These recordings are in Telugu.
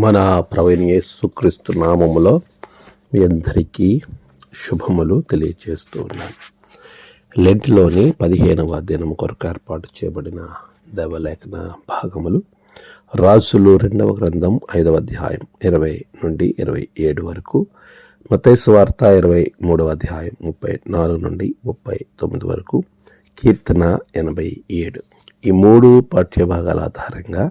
మన ప్రభువైన యేసుక్రీస్తు నామములో మీ అందరికీ శుభములు తెలియజేస్తూ ఉన్నాను. లెంట్లోని 15వ దినము కొరకు ఏర్పాటు చేయబడిన దైవలేఖన భాగములు రాజులు 2వ గ్రంథం 5వ అధ్యాయం 20 నుండి 27 వరకు, మత్తయి సువార్త 23వ అధ్యాయం 34 నుండి 39 వరకు, కీర్తన 87. ఈ 3 పాఠ్యభాగాల ఆధారంగా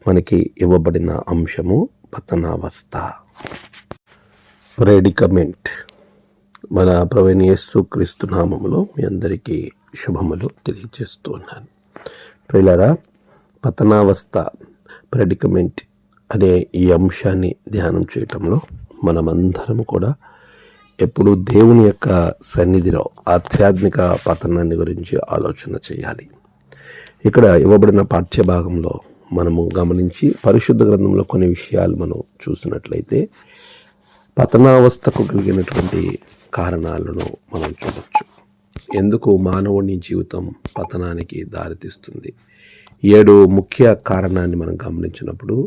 మనకి ఇవ్వబడిన అంశము పతనావస్థ, ప్రెడికమెంట్. మన ప్రభువైన యేసుక్రీస్తు నామములో మీ అందరికీ శుభములు తెలియజేస్తూ ఉన్నాను. ప్రియులారా, పతనావస్థ, ప్రెడికమెంట్ అనే ఈ అంశాన్ని ధ్యానం చేయటంలో మనమందరం కూడా ఎప్పుడు దేవుని యొక్క సన్నిధిలో ఆధ్యాత్మిక పతనాన్ని గురించి ఆలోచన చేయాలి. ఇక్కడ ఇవ్వబడిన పాఠ్యభాగంలో మనము గమనించి పరిశుద్ధ గ్రంథంలో కొన్ని విషయాలు మనం చూసినట్లయితే పతనావస్థకు కలిగినటువంటి కారణాలను మనం చూడవచ్చు. ఎందుకు మానవుని జీవితం పతనానికి దారితీస్తుంది? 7 ముఖ్య కారణాన్ని మనం గమనించినప్పుడు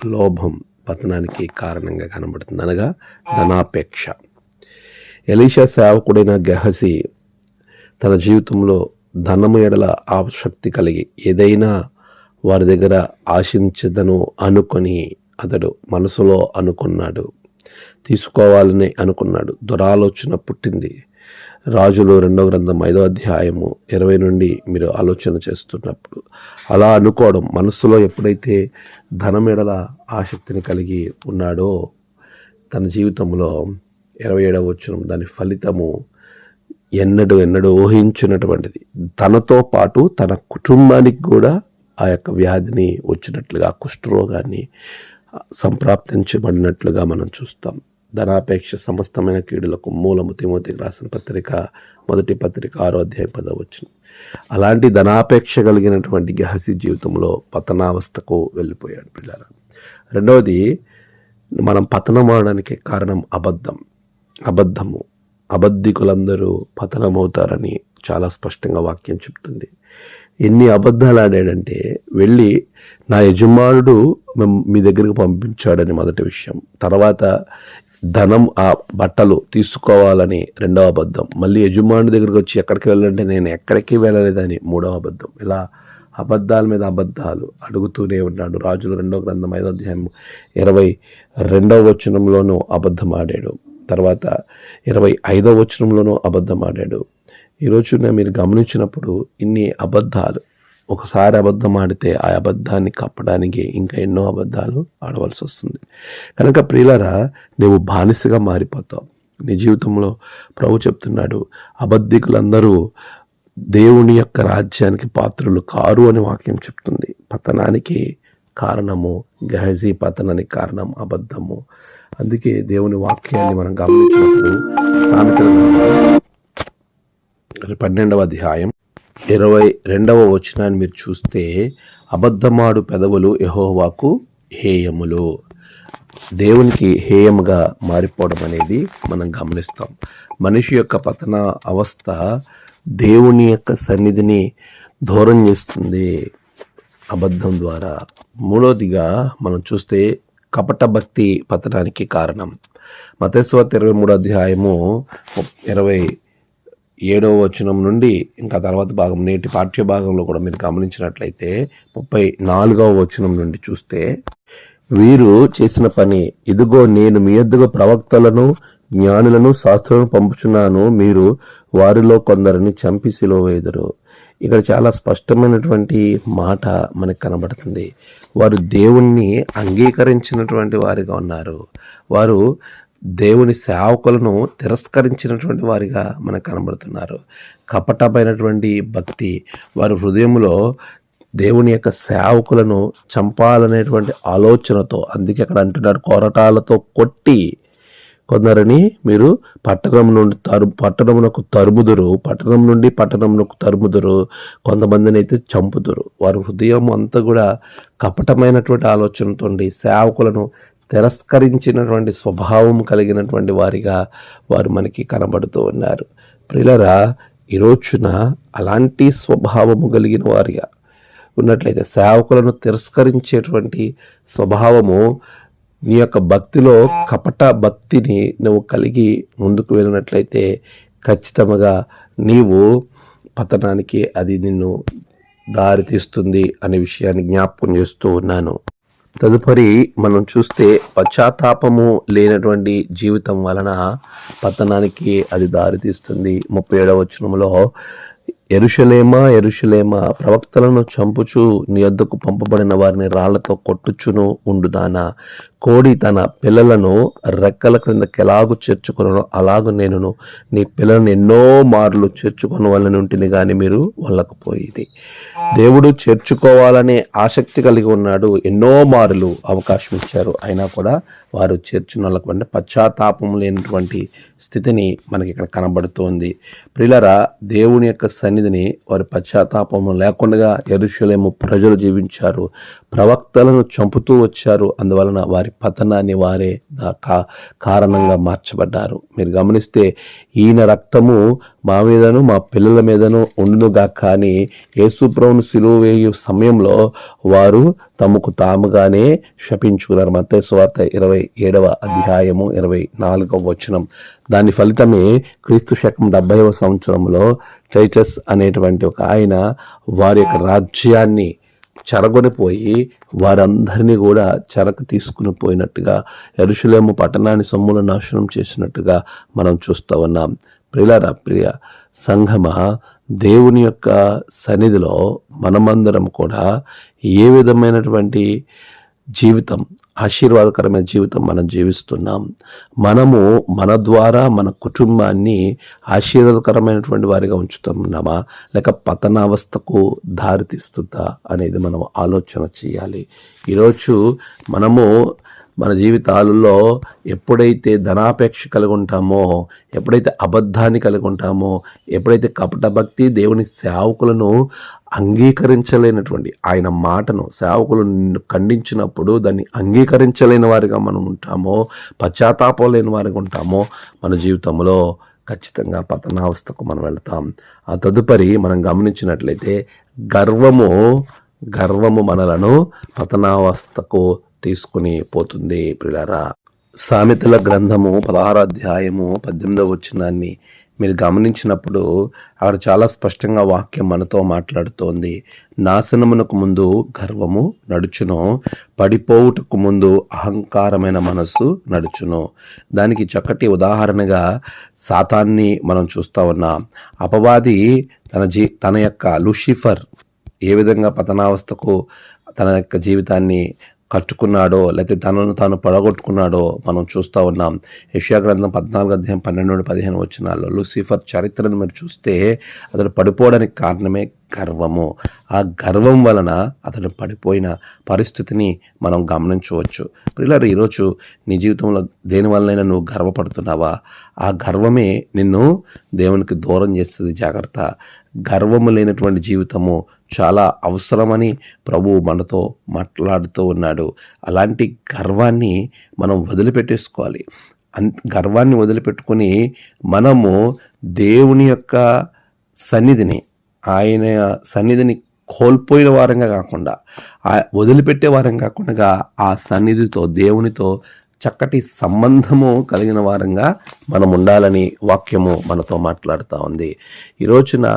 లోభం పతనానికి కారణంగా కనబడుతుంది, అనగా ధనాపేక్ష. ఎలీషా సేవకుడైన గెహజీ తన జీవితంలో ధనము ఎడల ఆసక్తి కలిగి ఏదైనా వారి దగ్గర ఆశించదను అనుకొని అతడు మనసులో అనుకున్నాడు, తీసుకోవాలని అనుకున్నాడు. దురాలోచన పుట్టింది. రాజులు 2వ గ్రంథం 5వ అధ్యాయము 20 నుండి మీరు ఆలోచన చేస్తున్నప్పుడు అలా అనుకోవడం, మనసులో ఎప్పుడైతే ధనం ఎడల ఆసక్తిని కలిగి ఉన్నాడో తన జీవితంలో 27వ వచనం దాని ఫలితము ఎన్నడూ ఊహించినటువంటిది. తనతో పాటు తన కుటుంబానికి కూడా ఆ యొక్క వ్యాధిని వచ్చినట్లుగా, కుష్ఠరోగాన్ని సంప్రాప్తించబడినట్లుగా మనం చూస్తాం. ధనాపేక్ష సమస్తమైన కీడులకు మూలము. తిమోతికి రాసిన పత్రిక 1వ పత్రిక 6వ అధ్యాయం 10వ వచనం. అలాంటి ధనాపేక్ష కలిగినటువంటి గెహజీ జీవితంలో పతనావస్థకు వెళ్ళిపోయాడు. పిల్లలు, రెండవది, మనం పతనం అవడానికి కారణం అబద్ధము. అబద్ధికులందరూ పతనమవుతారని చాలా స్పష్టంగా వాక్యం చెప్తుంది. ఎన్ని అబద్ధాలు ఆడాడంటే, వెళ్ళి నా యజమానుడు మీ దగ్గరికి పంపించాడని మొదటి విషయం, తర్వాత ధనం ఆ బట్టలు తీసుకోవాలని 2వ అబద్ధం, మళ్ళీ యజమానుడి దగ్గరికి వచ్చి ఎక్కడికి వెళ్ళాలంటే నేను ఎక్కడికి వెళ్ళలేదని 3వ అబద్ధం. ఇలా అబద్ధాల మీద అబద్ధాలు అడుగుతూనే ఉన్నాడు. రాజులు 2వ గ్రంథం 5వ అధ్యాయం 22వ వచనంలోనూ అబద్ధం ఆడాడు. తర్వాత 25వ వచనంలోనూ అబద్ధం ఆడాడు. ఈరోజు మీరు గమనించినప్పుడు ఇన్ని అబద్ధాలు, ఒకసారి అబద్ధం ఆడితే ఆ అబద్ధాన్ని కప్పడానికి ఇంకా ఎన్నో అబద్ధాలు ఆడవలసి వస్తుంది. కనుక ప్రియులారా, నువ్వు బానిసగా మారిపోతావు. నీ జీవితంలో ప్రభు చెప్తున్నాడు, అబద్ధికులందరూ దేవుని యొక్క రాజ్యానికి పాత్రులు కారు అని వాక్యం చెప్తుంది. పతనానికి కారణము గెహజీ, పతనానికి కారణం అబద్ధము. అందుకే దేవుని వాక్యాన్ని మనం గమనించినప్పుడు సామెతల 12వ అధ్యాయం 22వ వచనాన్ని మీరు చూస్తే, అబద్ధమాడు పెదవులు యెహోవాకు హేయములు. దేవునికి హేయముగా మారిపోవడం అనేది మనం గమనిస్తాం. మనిషి యొక్క పతన అవస్థ దేవుని యొక్క సన్నిధిని దూరం చేస్తుంది అబద్ధం ద్వారా. మూడవదిగా మనం చూస్తే కపట భక్తి పతనానికి కారణం. మత్తయి సువార్త 23వ అధ్యాయము 27వ వచనం నుండి ఇంకా తర్వాత భాగం, నేటి పాఠ్య భాగంలో కూడా మీరు గమనించినట్లయితే 34వ వచనం నుండి చూస్తే, వీరు చేసిన పని, ఇదిగో నేను మీ యొద్దకు ప్రవక్తలను, జ్ఞానులను, శాస్త్రులను పంపుచున్నాను, మీరు వారిలో కొందరిని చంపి సిలువ వేయుదురు. ఇక్కడ చాలా స్పష్టమైనటువంటి మాట మనకు కనబడుతుంది. వారు దేవుణ్ణి అంగీకరించినటువంటి వారిగా ఉన్నారు. వారు దేవుని సేవకులను తిరస్కరించినటువంటి వారిగా మనకు కనబడుతున్నారు. కపటమైనటువంటి భక్తి, వారి హృదయంలో దేవుని యొక్క సేవకులను చంపాలనేటువంటి ఆలోచనతో, అందుకే అక్కడ అంటున్నారు, కొరటాలతో కొట్టి కొందరిని మీరు పట్టణం నుండి పట్టణమునకు తరుముదురు, కొంతమందిని అయితే చంపుదురు. వారి హృదయం అంతా కూడా కపటమైనటువంటి ఆలోచనతో సేవకులను తిరస్కరించినటువంటి స్వభావం కలిగినటువంటి వారిగా వారు మనకి కనబడుతూ ఉన్నారు. ప్రియులారా, ఈ రోజున అలాంటి స్వభావము కలిగిన వారిగా ఉన్నట్లయితే, సేవకులను తిరస్కరించేటువంటి స్వభావము నీ యొక్క భక్తిలో కపట భక్తిని నువ్వు కలిగి ముందుకు వెళ్ళినట్లయితే ఖచ్చితంగా నీవు పతనానికి అది నిన్ను దారి తీస్తుంది అనే విషయాన్ని జ్ఞాపకం చేస్తూ ఉన్నాను. తదుపరి మనం చూస్తే పశ్చాత్తాపము లేనటువంటి జీవితం వలన పతనానికి అది దారితీస్తుంది. 37వ వచనంలో, యెరూషలేమా యెరూషలేమా, ప్రవక్తలను చంపుచు నీ వద్దకు పంపబడిన వారిని రాళ్లతో కొట్టుచును ఉండుదానా, కోడి తన పిల్లలను రెక్కల క్రిందకి ఎలాగూ చేర్చుకొనో అలాగూ నేనును నీ పిల్లలను ఎన్నో మార్లు చేర్చుకొని వాళ్ళని ఉంటిని కానీ మీరు వాళ్ళకపోయింది. దేవుడు చేర్చుకోవాలనే ఆసక్తి కలిగి ఉన్నాడు. ఎన్నో మార్లు అవకాశం ఇచ్చారు, అయినా కూడా వారు చేర్చున్న వాళ్ళకు అంటే పశ్చాత్తాపం లేనటువంటి స్థితిని మనకి ఇక్కడ కనబడుతోంది. ప్రియులారా, దేవుని యొక్క సన్నిధిని వారి పశ్చాత్తాపం లేకుండా యెరూషలేము ప్రజలు జీవించారు. ప్రవక్తలను చంపుతూ వచ్చారు. అందువలన వారి పతనాన్ని వారే కారణంగా మార్చబడ్డారు. మీరు గమనిస్తే, ఈయన రక్తము మా మీదను మా పిల్లల మీదను ఉండునుగా, కానీ యేసుప్రభువును సిలువ వేయు సమయంలో వారు తమకు తాముగానే శపించుకున్నారు. మత్తయి సువార్త 27వ అధ్యాయము 24వ వచనం. దాని ఫలితమే క్రీస్తు శకం 70వ సంవత్సరంలో టైటస్ అనేటువంటి ఒక ఆయన వారి యొక్క రాజ్యాన్ని చెరగొనిపోయి వారందరినీ కూడా చెరకు తీసుకుని పోయినట్టుగా, యెరూషలేము పట్టణాన్ని సమూల నాశనం చేసినట్టుగా మనం చూస్తూ ఉన్నాం. ప్రియులారా, ప్రియ సంఘమా, దేవుని యొక్క సన్నిధిలో మనమందరం కూడా ఏ విధమైనటువంటి జీవితం, ఆశీర్వాదకరమైన జీవితం మనం జీవిస్తున్నాం? మనము మన ద్వారా మన కుటుంబాన్ని ఆశీర్వాదకరమైనటువంటి వారిగా ఉంచుతున్నామా, లేక పతనావస్థకు దారితీస్తుందా అనేది మనం ఆలోచన చేయాలి. ఈరోజు మనము మన జీవితాలలో ఎప్పుడైతే ధనాపేక్ష కలిగి ఉంటామో, ఎప్పుడైతే అబద్ధాన్ని కలిగి ఉంటామో, ఎప్పుడైతే కపట భక్తి, దేవుని సేవకులను అంగీకరించలేనటువంటి ఆయన మాటను సేవకులు ఖండించినప్పుడు దాన్ని అంగీకరించలేని వారిగా మనం ఉంటామో, పశ్చాత్తాపం లేని వారిగా ఉంటామో, మన జీవితంలో ఖచ్చితంగా పతనావస్థకు మనం వెళ్తాం. ఆ తదుపరి మనం గమనించినట్లయితే గర్వము మనలను పతనావస్థకు తీసుకుని పోతుంది. ప్రియులారా, సామెతల గ్రంథము 16వ అధ్యాయము 18వ వచనాన్ని మీరు గమనించినప్పుడు అక్కడ చాలా స్పష్టంగా వాక్యం మనతో మాట్లాడుతోంది. నాశనమునకు ముందు గర్వము నడుచును, పడిపోవుటకు ముందు అహంకారమైన మనస్సు నడుచును. దానికి చక్కటి ఉదాహరణగా సాతాన్ని మనం చూస్తూ ఉన్నాం. అపవాది తన యొక్క లూసిఫర్ ఏ విధంగా పతనావస్థకు తన యొక్క జీవితాన్ని కట్టుకున్నాడో, లేకపోతే తనను తాను పడగొట్టుకున్నాడో మనం చూస్తూ ఉన్నాం. యెషయా గ్రంథం 14వ అధ్యాయం 12-15 వచనాల్లో లూసిఫర్ చరిత్రను మీరు చూస్తే అతడు పడిపోవడానికి కారణమే గర్వము. ఆ గర్వం వలన అతడు పడిపోయిన పరిస్థితిని మనం గమనించవచ్చు. ప్రియులారా, ఈరోజు నీ జీవితంలో దేని వల్లైనా నువ్వు గర్వపడుతున్నావా? ఆ గర్వమే నిన్ను దేవునికి దూరం చేస్తుంది. జాగ్రత్త. గర్వము లేనటువంటి జీవితము చాలా అవసరమని ప్రభువు మనతో మాట్లాడుతూ ఉన్నాడు. అలాంటి గర్వాన్ని మనం వదిలిపెట్టేసుకోవాలి. గర్వాన్ని వదిలిపెట్టుకొని మనము దేవుని యొక్క సన్నిధిని, ఆయన సన్నిధిని కోల్పోయిన వారంగా కాకుండా, వదిలిపెట్టే వారం కాకుండా ఆ సన్నిధితో, దేవునితో చక్కటి సంబంధము కలిగిన వారంగా మనం ఉండాలని వాక్యము మనతో మాట్లాడుతూ ఉంది. ఈ రోజున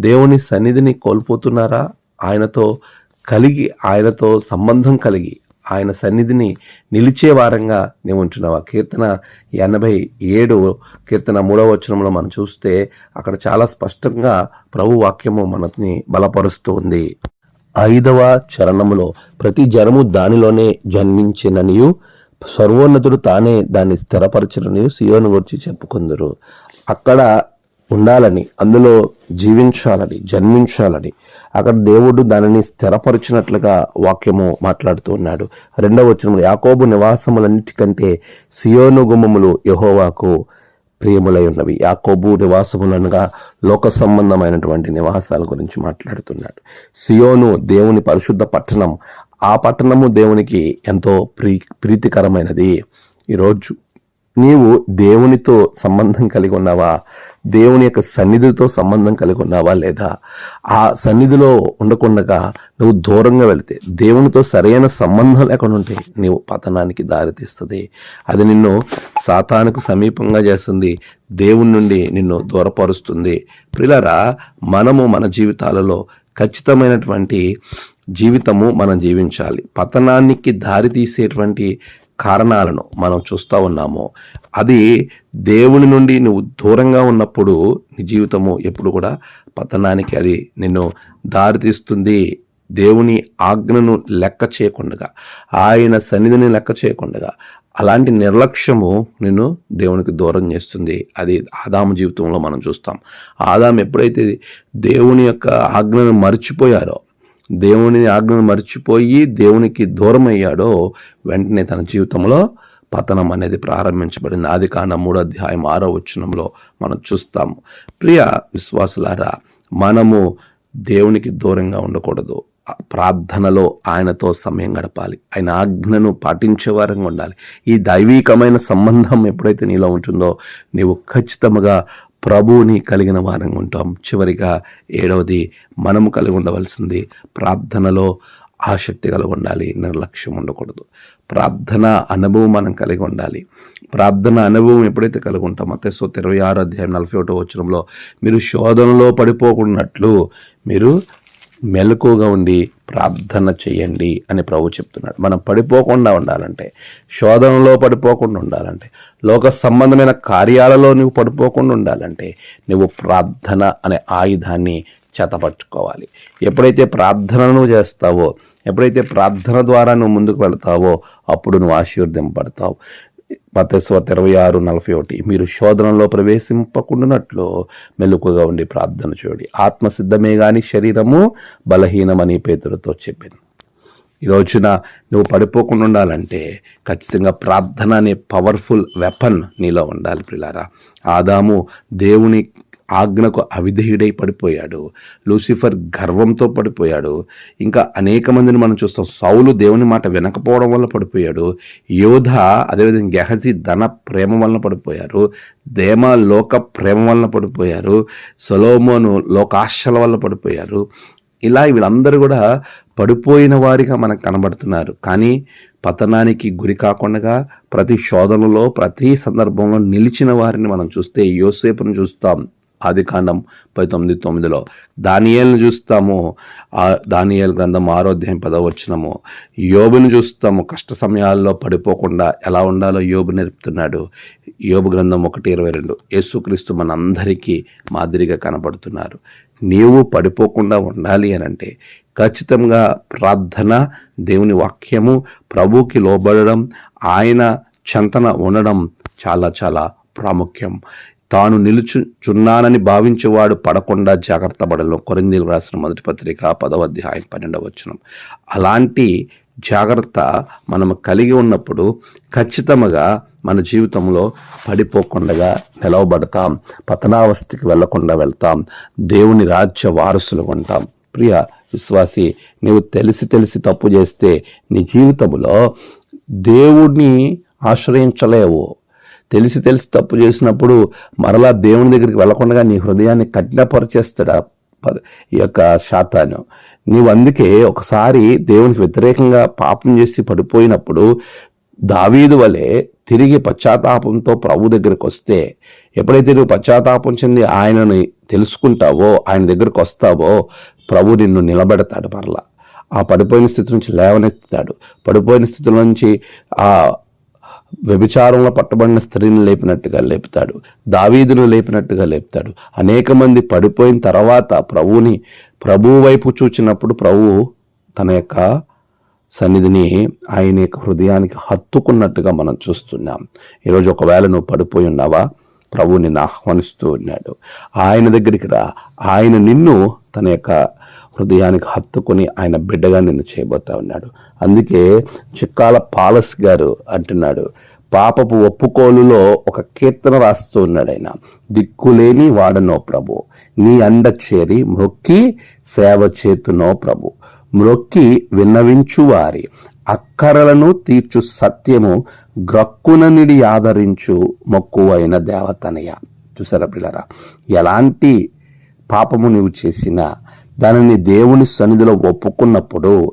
దేవుని సన్నిధిని కోల్పోతున్నారా? ఆయనతో సంబంధం కలిగి ఆయన సన్నిధిని నిలిచే వారంగా నీవు ఉంటున్నావా? కీర్తన 87 కీర్తన 3వ వచనంలో మనం చూస్తే అక్కడ చాలా స్పష్టంగా ప్రభు వాక్యము మనల్ని బలపరుస్తూ ఉంది. 5వ చరణములో, ప్రతి జనము దానిలోనే జన్మించిననియు సర్వోన్నతుడు తానే దాన్ని స్థిరపరచనని సియోను గురించి చెప్పుకుందరు. అక్కడ ఉండాలని, అందులో జీవించాలని, జన్మించాలని అక్కడ దేవుడు దానిని స్థిరపరిచినట్లుగా వాక్యము మాట్లాడుతూ ఉన్నాడు. 2వ వచనంలో, యాకోబు నివాసములన్నిటికంటే సియోను గుమ్మములు యెహోవాకు ప్రియములై ఉన్నవి. యాకోబు నివాసములనగా లోక సంబంధమైనటువంటి నివాసాల గురించి మాట్లాడుతున్నాడు. సియోను దేవుని పరిశుద్ధ పట్టణం. ఆ పట్టణము దేవునికి ఎంతో ప్రీతికరమైనది. ఈరోజు నీవు దేవునితో సంబంధం కలిగి ఉన్నావా? దేవుని యొక్క సన్నిధితో సంబంధం కలిగి ఉన్నావా లేదా? ఆ సన్నిధిలో ఉండకుండా నువ్వు దూరంగా వెళితే, దేవునితో సరైన సంబంధం లేకుండా ఉంటే నీవు పతనానికి దారితీస్తుంది. అది నిన్ను సాతానుకు సమీపంగా చేస్తుంది, దేవుని నుండి నిన్ను దూరపరుస్తుంది. ప్రియులారా, మనము మన జీవితాలలో ఖచ్చితమైనటువంటి జీవితము మనం జీవించాలి. పతనానికి దారి తీసేటువంటి కారణాలను మనం చూస్తూ ఉన్నాము. అది దేవుని నుండి నువ్వు దూరంగా ఉన్నప్పుడు నీ జీవితము ఎప్పుడు కూడా పతనానికి అది నిన్ను దారితీస్తుంది. దేవుని ఆజ్ఞను లెక్క చేయకుండా, ఆయన సన్నిధిని లెక్క చేయకుండా అలాంటి నిర్లక్ష్యము నిన్ను దేవునికి దూరం చేస్తుంది. అది ఆదాము జీవితంలో మనం చూస్తాం. ఆదాము ఎప్పుడైతే దేవుని యొక్క ఆజ్ఞను మర్చిపోయారో, దేవుని ఆజ్ఞను మర్చిపోయి దేవునికి దూరం అయ్యాడో, వెంటనే తన జీవితంలో పతనం అనేది ప్రారంభించబడింది. ఆదికాండం 3:6 మనం చూస్తాము. ప్రియ విశ్వాసులారా, మనము దేవునికి దూరంగా ఉండకూడదు. ప్రార్థనలో ఆయనతో సమయం గడపాలి, ఆయన ఆజ్ఞను పాటించే వారంగా ఉండాలి. ఈ దైవీకమైన సంబంధం ఎప్పుడైతే నీలో ఉంటుందో, నీవు ఖచ్చితంగా ప్రభువుని కలిగిన వారంగా ఉంటాం. చివరిగా 7వది, మనము కలిగి ఉండవలసింది ప్రార్థనలో ఆసక్తి కలిగి ఉండాలి, నిర్లక్ష్యం ఉండకూడదు. ప్రార్థన అనుభవం మనం కలిగి ఉండాలి. ప్రార్థన అనుభవం ఎప్పుడైతే కలిగి ఉంటామో, మత్తయి 26:41 మీరు శోధనలో పడిపోకున్నట్లు మీరు మెలకుగా ఉండి ప్రార్థన చేయండి అని ప్రభు చెప్తున్నాడు. మనం పడిపోకుండా ఉండాలంటే, శోధనలో పడిపోకుండా ఉండాలంటే, లోక సంబంధమైన కార్యాలలో నువ్వు పడిపోకుండా ఉండాలంటే, నువ్వు ప్రార్థన అనే ఆయుధాన్ని చేతపట్టుకోవాలి. ఎప్పుడైతే ప్రార్థనను చేస్తావో, ఎప్పుడైతే ప్రార్థన ద్వారా నువ్వు ముందుకు వెళతావో, అప్పుడు నువ్వు ఆశీర్వదింపబడతావు. మత్తయి 26:41 మీరు శోధనలో ప్రవేశింపకుండానట్లు మెలకుగా ఉండి ప్రార్థన చేయండి. ఆత్మసిద్ధమే గాని శరీరము బలహీనమని పేతురుతో చెప్పింది. ఈ రోజున నువ్వు పడిపోకుండా ఉండాలంటే ఖచ్చితంగా ప్రార్థన అనే పవర్ఫుల్ వెపన్ నీలో ఉండాలి. ప్రియులారా, ఆదాము దేవుని ఆజ్ఞకు అవిధేయుడై పడిపోయాడు. లూసిఫర్ గర్వంతో పడిపోయాడు. ఇంకా అనేక మందిని మనం చూస్తాం. సౌలు దేవుని మాట వినకపోవడం వల్ల పడిపోయాడు. యోధ, అదేవిధంగా గెహజీ ధన ప్రేమ వలన పడిపోయారు. దేమ లోక ప్రేమ వలన పడిపోయారు. సొలొమోను లోకాశల వల్ల పడిపోయారు. ఇలా వీళ్ళందరూ కూడా పడిపోయిన వారిగా మనకు కనబడుతున్నారు. కానీ పతనానికి గురి కాకుండా ప్రతి శోధనలో, ప్రతి సందర్భంలో నిలిచిన వారిని మనం చూస్తే, యోసేపును చూస్తాం ఆదికాండం 19:9. దానియేలును చూస్తాము, దానియేలు గ్రంథం 6:10. యోబును చూస్తాము, కష్ట సమయాల్లో పడిపోకుండా ఎలా ఉండాలో యోబు నేర్పుతున్నాడు. యోబు గ్రంథం 1:22. యేసుక్రీస్తు మనందరికీ మాదిరిగా కనబడుతున్నారు. నీవు పడిపోకుండా ఉండాలి అని అంటే ఖచ్చితంగా ప్రార్థన, దేవుని వాక్యము, ప్రభువుకి లోబడడం, ఆయన చెంతన ఉండడం చాలా చాలా ప్రాముఖ్యం. తాను నిలుచుచున్నానని భావించేవాడు పడకుండా జాగ్రత్త పడలను. కొరింథీయులకు రాసిన 1 పత్రిక 10:12. అలాంటి జాగ్రత్త మనం కలిగి ఉన్నప్పుడు ఖచ్చితంగా మన జీవితంలో పడిపోకుండా నిలవబడతాం, పతనావస్థకి వెళ్లకుండా వెళ్తాం, దేవుని రాజ్య వారసులు ఉంటాం. ప్రియ విశ్వాసి, నీవు తెలిసి తప్పు చేస్తే నీ జీవితంలో దేవుడిని ఆశ్రయించలేవు. తెలిసి తప్పు చేసినప్పుడు మరలా దేవుని దగ్గరికి వెళ్లకుండా నీ హృదయాన్ని కఠినపరిచేస్తాడు ఈ యొక్క శాతాను. నీవు అందుకే ఒకసారి దేవునికి వ్యతిరేకంగా పాపం చేసి పడిపోయినప్పుడు దావీదు వలె తిరిగి పశ్చాత్తాపంతో ప్రభు దగ్గరికి వస్తే, ఎప్పుడైతే నువ్వు పశ్చాత్తాపం చెంది ఆయనని తెలుసుకుంటావో, ఆయన దగ్గరికి వస్తావో, ప్రభు నిన్ను నిలబెడతాడు. మరలా ఆ పడిపోయిన స్థితి నుంచి లేవనెత్తుతాడు. పడిపోయిన స్థితి నుంచి ఆ వ్యభిచారంలో పట్టబడిన స్త్రీని లేపినట్టుగా లేపుతాడు. దావీదును లేపినట్టుగా లేపుతాడు. అనేక మంది పడిపోయిన తర్వాత ప్రభువు వైపు చూచినప్పుడు ప్రభువు తన యొక్క సన్నిధిని ఆయన యొక్క హృదయానికి హత్తుకున్నట్టుగా మనం చూస్తున్నాం. ఈరోజు ఒకవేళ నువ్వు పడిపోయి ఉన్నావా, ప్రభువు నిన్ను ఆహ్వానిస్తూ ఉన్నాడు. ఆయన దగ్గరికి రా. ఆయన నిన్ను తన యొక్క హృదయానికి హత్తుకుని ఆయన బిడ్డగా నిన్ను చేయబోతా ఉన్నాడు. అందుకే చిక్కాల పాలస్ గారు అంటున్నాడు, పాపపు ఒప్పుకోలులో ఒక కీర్తన రాస్తూ ఉన్నాడు ఆయన. దిక్కులేని వాడనో ప్రభు, నీ అండ చేరి మ్రొక్కి సేవ చేతునో ప్రభు, మ్రొక్కి విన్నవించు వారి అక్కరలను తీర్చు సత్యము గ్రక్కుననిడి ఆదరించు మక్కువైన దేవతనయ. చూసారా పిల్లరా, ఎలాంటి పాపము నీవు చేసినా దానిని దేవుని సన్నిధిలో ఒప్పుకున్నప్పుడు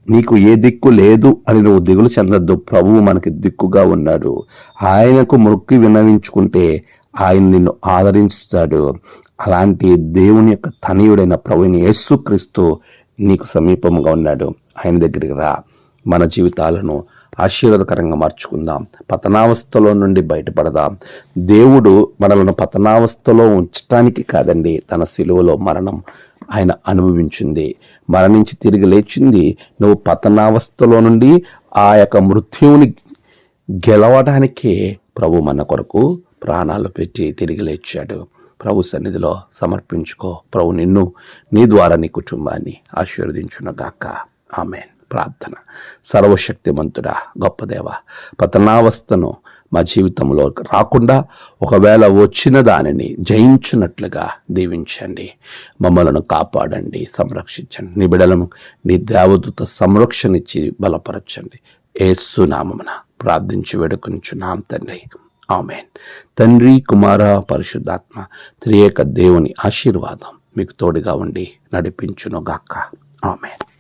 నీకు ఏ దిక్కు లేదు అని నువ్వు దిగులు చెందొద్దు. ప్రభువు మనకి దిక్కుగా ఉన్నాడు. ఆయనకు మొక్కి విన్నవించుకుంటే ఆయన నిన్ను ఆదరించుతాడు. అలాంటి దేవుని యొక్క తనయుడైన ప్రభువుని యేసుక్రీస్తు నీకు సమీపంగా ఉన్నాడు. ఆయన దగ్గరికి రా. మన జీవితాలను ఆశీర్వాదకరంగా మార్చుకుందాం. పతనావస్థలో నుండి బయటపడదాం. దేవుడు మనలను పతనావస్థలో ఉంచటానికి కాదండి, తన శిలువలో మరణం ఆయన అనుభవించింది, మరణించి తిరిగి లేచింది. నువ్వు పతనావస్థలో నుండి ఆ యొక్క మృత్యువుని గెలవడానికే ప్రభు మన కొరకు ప్రాణాలు పెట్టి తిరిగి లేచాడు. ప్రభు సన్నిధిలో సమర్పించుకో. ప్రభు నిన్ను, నీ ద్వారా నీ కుటుంబాన్ని ఆశీర్వదించునుగాక. ఆమేన్. ప్రార్థన. సర్వశక్తిమంతుడా, గొప్ప దేవ, పతనావస్థను మా జీవితంలో రాకుండా ఒకవేళ వచ్చిన దానిని జయించినట్లుగా దీవించండి. మమ్మలను కాపాడండి, సంరక్షించండి. నీ బిడ్డలను నీ దేవదూత సంరక్షణ ఇచ్చి బలపరచండి. యేసు నామమున ప్రార్థించి వేడుకొనిచున్నాం తండ్రి. ఆమేన్. తండ్రి, కుమార, పరిశుద్ధాత్మ త్రియేక దేవుని ఆశీర్వాదం మీకు తోడుగా ఉండి నడిపించునుగాక. ఆమేన్.